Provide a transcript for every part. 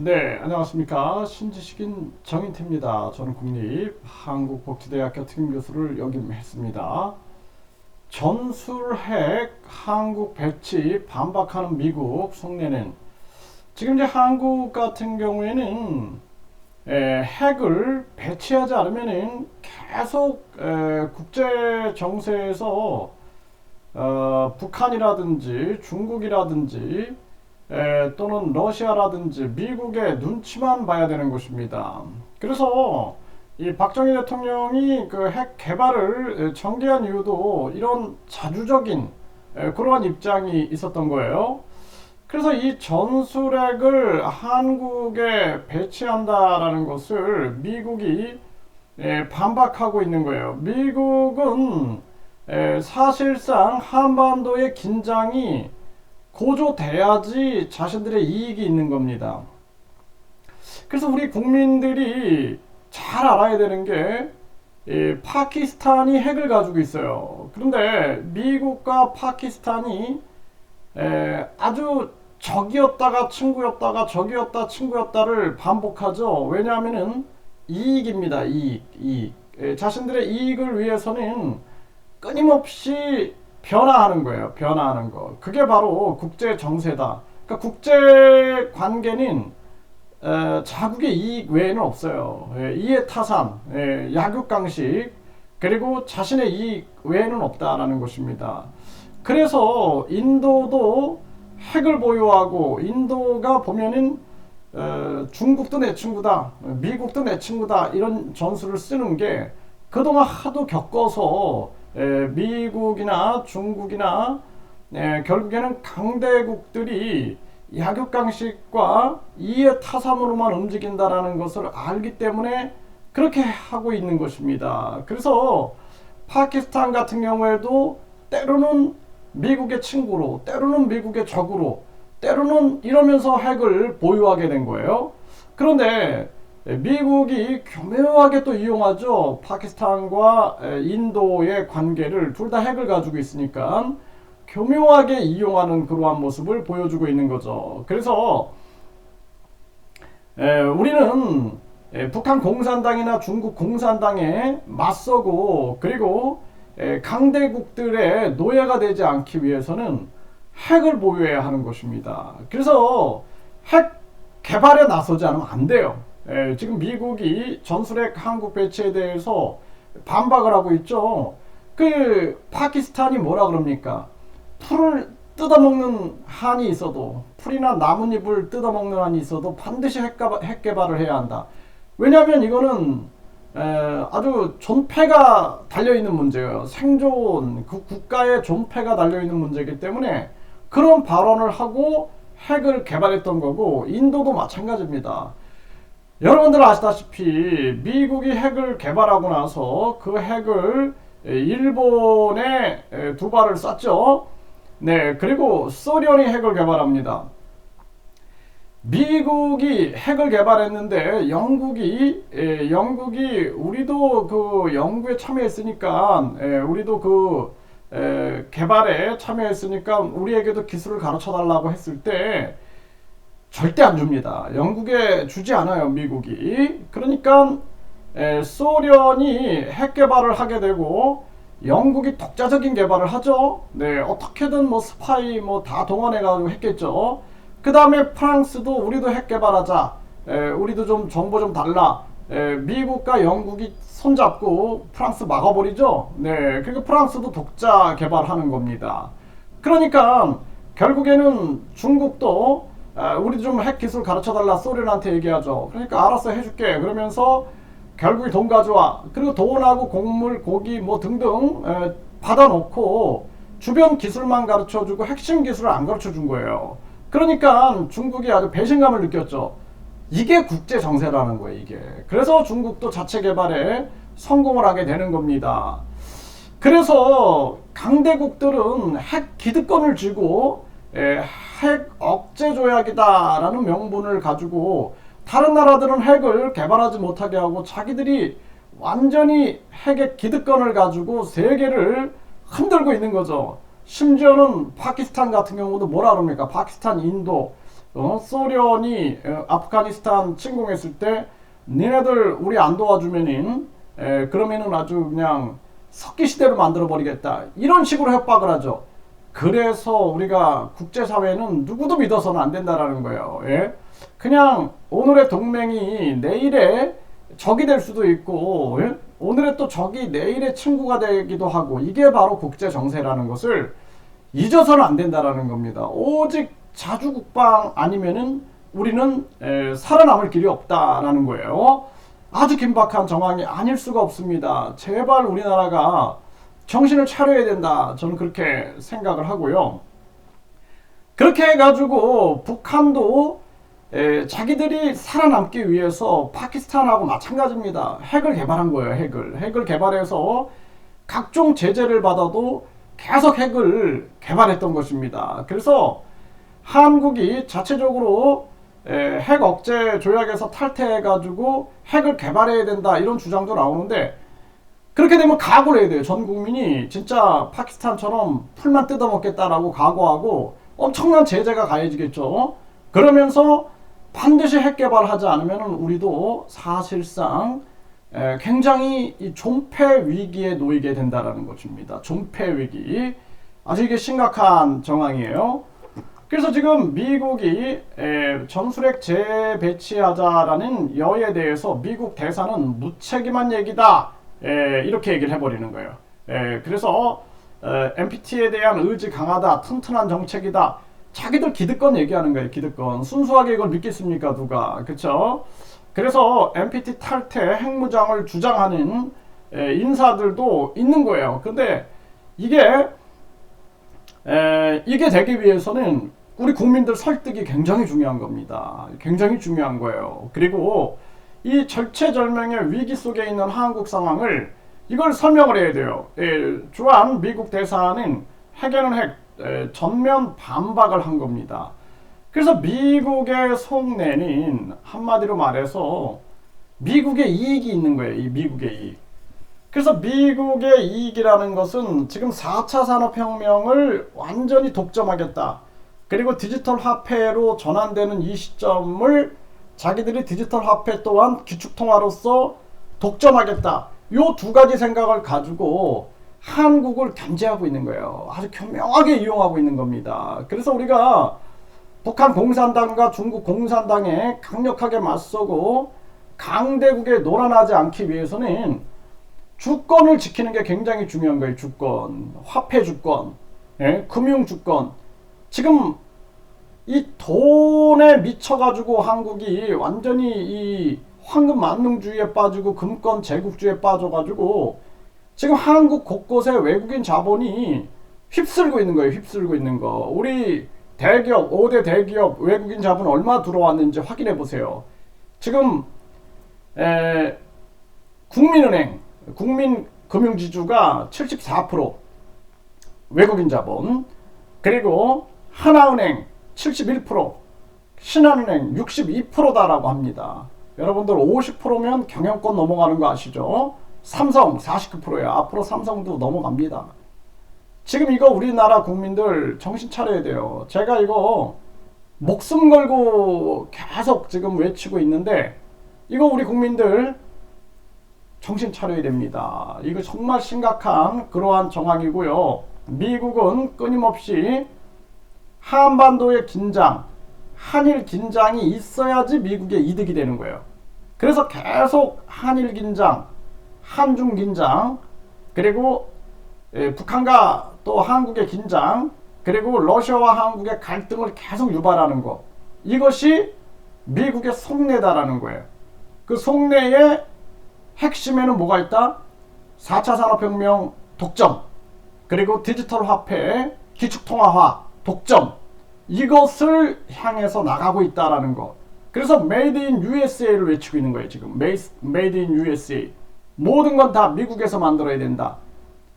네, 안녕하십니까. 신지식인 정인태입니다. 저는 국립한국복지대학교 특임교수를 역임했습니다. 전술핵 한국 배치 반박하는 미국 속내는 지금 이제 한국 같은 경우에는 핵을 배치하지 않으면은 계속 국제 정세에서 북한이라든지 중국이라든지 또는 러시아라든지 미국의 눈치만 봐야 되는 것입니다. 그래서 이 박정희 대통령이 그 핵 개발을 전개한 이유도 이런 자주적인 그러한 입장이 있었던 거예요. 그래서 이 전술핵을 한국에 배치한다라는 것을 미국이 반박하고 있는 거예요. 미국은 사실상 한반도의 긴장이 고조돼야지 자신들의 이익이 있는 겁니다. 그래서 우리 국민들이 잘 알아야 되는 게 파키스탄이 핵을 가지고 있어요. 그런데 미국과 파키스탄이 아주 적이었다가 친구였다가 적이었다 친구였다를 반복하죠. 왜냐하면은 이익입니다. 이익. 자신들의 이익을 위해서는 끊임없이 변화하는 거예요. 변화하는 거. 그게 바로 국제 정세다. 그러니까 국제 관계는 자국의 이익 외에는 없어요. 이해타산, 약육강식, 그리고 자신의 이익 외에는 없다라는 것입니다. 그래서 인도도 핵을 보유하고 인도가 보면은 중국도 내 친구다, 미국도 내 친구다 이런 전술을 쓰는 게 그동안 하도 겪어서 미국이나 중국이나 결국에는 강대국들이 약육강식과 이해타산으로만 움직인다라는 것을 알기 때문에 그렇게 하고 있는 것입니다. 그래서 파키스탄 같은 경우에도 때로는 미국의 친구로, 때로는 미국의 적으로, 때로는 이러면서 핵을 보유하게 된 거예요. 그런데 미국이 교묘하게 또 이용하죠. 파키스탄과 인도의 관계를 둘 다 핵을 가지고 있으니까 교묘하게 이용하는 그러한 모습을 보여주고 있는 거죠. 그래서 우리는 북한 공산당이나 중국 공산당에 맞서고 그리고 강대국들의 노예가 되지 않기 위해서는 핵을 보유해야 하는 것입니다. 그래서 핵 개발에 나서지 않으면 안 돼요. 지금 미국이 전술핵 한국 배치에 대해서 반박을 하고 있죠. 그 파키스탄이 뭐라 그럽니까? 풀을 뜯어먹는 한이 있어도, 풀이나 나뭇잎을 뜯어먹는 한이 있어도 반드시 핵 개발을 해야 한다. 왜냐하면 이거는 아주 존폐가 달려있는 문제예요. 생존, 그 국가의 존폐가 달려있는 문제이기 때문에 그런 발언을 하고 핵을 개발했던 거고, 인도도 마찬가지입니다. 여러분들 아시다시피 미국이 핵을 개발하고 나서 그 핵을 일본에 두 발을 쐈죠. 네, 그리고 소련이 핵을 개발합니다. 미국이 핵을 개발했는데 영국이 우리도 그 연구에 참여했으니까 우리도 그 개발에 참여했으니까 우리에게도 기술을 가르쳐 달라고 했을 때 절대 안 줍니다. 영국에 주지 않아요, 미국이. 그러니까 소련이 핵 개발을 하게 되고 영국이 독자적인 개발을 하죠. 네, 어떻게든 뭐 스파이 뭐 다 동원해가지고 했겠죠. 그 다음에 프랑스도 우리도 핵 개발하자. 우리도 좀 정보 좀 달라. 미국과 영국이 손잡고 프랑스 막아버리죠. 네, 그러니까 프랑스도 독자 개발하는 겁니다. 그러니까 결국에는 중국도 우리 좀 핵 기술 가르쳐 달라 소련한테 얘기하죠. 그러니까 알았어 해줄게. 그러면서 결국에 돈 가져와. 그리고 돈하고 곡물, 고기 뭐 등등 받아놓고 주변 기술만 가르쳐주고 핵심 기술을 안 가르쳐준 거예요. 그러니까 중국이 아주 배신감을 느꼈죠. 이게 국제 정세라는 거예요, 이게. 그래서 중국도 자체 개발에 성공을 하게 되는 겁니다. 그래서 강대국들은 핵 기득권을 쥐고 핵 억제 조약이다라는 명분을 가지고 다른 나라들은 핵을 개발하지 못하게 하고 자기들이 완전히 핵의 기득권을 가지고 세계를 흔들고 있는 거죠. 심지어는 파키스탄 같은 경우도 뭐라 그럽니까? 파키스탄, 인도, 소련이 아프가니스탄 침공했을 때 니네들 우리 안 도와주면은 그러면은 아주 그냥 석기 시대로 만들어 버리겠다, 이런 식으로 협박을 하죠. 그래서 우리가 국제사회는 누구도 믿어서는 안 된다라는 거예요. 예? 그냥 오늘의 동맹이 내일의 적이 될 수도 있고, 예? 오늘의 또 적이 내일의 친구가 되기도 하고, 이게 바로 국제 정세라는 것을 잊어서는 안 된다라는 겁니다. 오직 자주국방 아니면은 우리는 살아남을 길이 없다라는 거예요. 아주 긴박한 정황이 아닐 수가 없습니다. 제발 우리나라가 정신을 차려야 된다, 저는 그렇게 생각을 하고요. 그렇게 해가지고 북한도 자기들이 살아남기 위해서 파키스탄하고 마찬가지입니다. 핵을 개발한 거예요. 핵을 개발해서 각종 제재를 받아도 계속 핵을 개발했던 것입니다. 그래서 한국이 자체적으로 핵 억제 조약에서 탈퇴해가지고 핵을 개발해야 된다, 이런 주장도 나오는데, 그렇게 되면 각오를 해야 돼요. 전 국민이 진짜 파키스탄처럼 풀만 뜯어먹겠다라고 각오하고 엄청난 제재가 가해지겠죠. 그러면서 반드시 핵 개발하지 않으면 우리도 사실상 굉장히 이 존폐 위기에 놓이게 된다라는 것입니다. 존폐 위기. 아주 이게 심각한 정황이에요. 그래서 지금 미국이 전술핵 재배치하자라는 여에 대해서 미국 대사는 무책임한 얘기다, 이렇게 얘기를 해버리는 거예요. 그래서 NPT에 대한 의지 강하다, 튼튼한 정책이다, 자기들 기득권 얘기하는 거예요. 기득권. 순수하게 이걸 믿겠습니까, 누가? 그쵸? 그래서 NPT 탈퇴 핵무장을 주장하는 인사들도 있는 거예요. 근데 이게 되기 위해서는 우리 국민들 설득이 굉장히 중요한 겁니다. 굉장히 중요한 거예요. 그리고 이 절체절명의 위기 속에 있는 한국 상황을, 이걸 설명을 해야 돼요. 주한 미국 대사는 핵에는 핵, 전면 반박을 한 겁니다. 그래서 미국의 속내는 한마디로 말해서 미국의 이익이 있는 거예요. 이 미국의 이익. 그래서 미국의 이익이라는 것은 지금 4차 산업혁명을 완전히 독점하겠다, 그리고 디지털 화폐로 전환되는 이 시점을 자기들이 디지털 화폐 또한 기축통화로서 독점하겠다, 요 두 가지 생각을 가지고 한국을 견제하고 있는 거예요. 아주 교묘하게 이용하고 있는 겁니다. 그래서 우리가 북한 공산당과 중국 공산당에 강력하게 맞서고 강대국에 놀아나지 않기 위해서는 주권을 지키는 게 굉장히 중요한 거예요. 주권, 화폐 주권, 금융 주권. 지금 이 돈에 미쳐가지고 한국이 완전히 이 황금 만능주의에 빠지고 금권 제국주의에 빠져가지고 지금 한국 곳곳에 외국인 자본이 휩쓸고 있는 거예요. 휩쓸고 있는 거. 우리 대기업, 5대 대기업 외국인 자본 얼마 들어왔는지 확인해 보세요. 지금 국민은행, 국민금융지주가 74% 외국인 자본, 그리고 하나은행 71%, 신한은행 62%다라고 합니다. 여러분들 50%면 경영권 넘어가는 거 아시죠? 삼성 49%예요. 앞으로 삼성도 넘어갑니다. 지금 이거 우리나라 국민들 정신 차려야 돼요. 제가 이거 목숨 걸고 계속 지금 외치고 있는데, 이거 우리 국민들 정신 차려야 됩니다. 이거 정말 심각한 그러한 정황이고요. 미국은 끊임없이 한반도의 긴장, 한일 긴장이 있어야지 미국의 이득이 되는 거예요. 그래서 계속 한일 긴장, 한중 긴장, 그리고 북한과 또 한국의 긴장, 그리고 러시아와 한국의 갈등을 계속 유발하는 것, 이것이 미국의 속내다라는 거예요. 그 속내의 핵심에는 뭐가 있다? 4차 산업혁명 독점, 그리고 디지털 화폐 기축통화화 독점, 이것을 향해서 나가고 있다라는 것. 그래서 메이드 인 USA를 외치고 있는 거예요. 지금 메이드 인 USA. 모든 건 다 미국에서 만들어야 된다.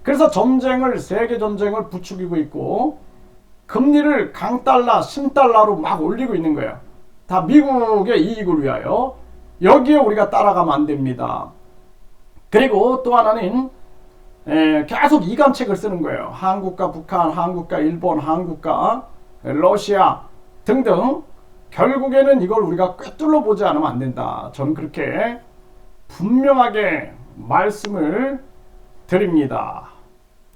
그래서 세계 전쟁을 부추기고 있고, 금리를 강달러, 신달러로 막 올리고 있는 거예요. 다 미국의 이익을 위하여. 여기에 우리가 따라가면 안 됩니다. 그리고 또 하나는 계속 이간책을 쓰는 거예요. 한국과 북한, 한국과 일본, 한국과 러시아 등등 결국에는 이걸 우리가 꿰뚫어 보지 않으면 안 된다. 저는 그렇게 분명하게 말씀을 드립니다.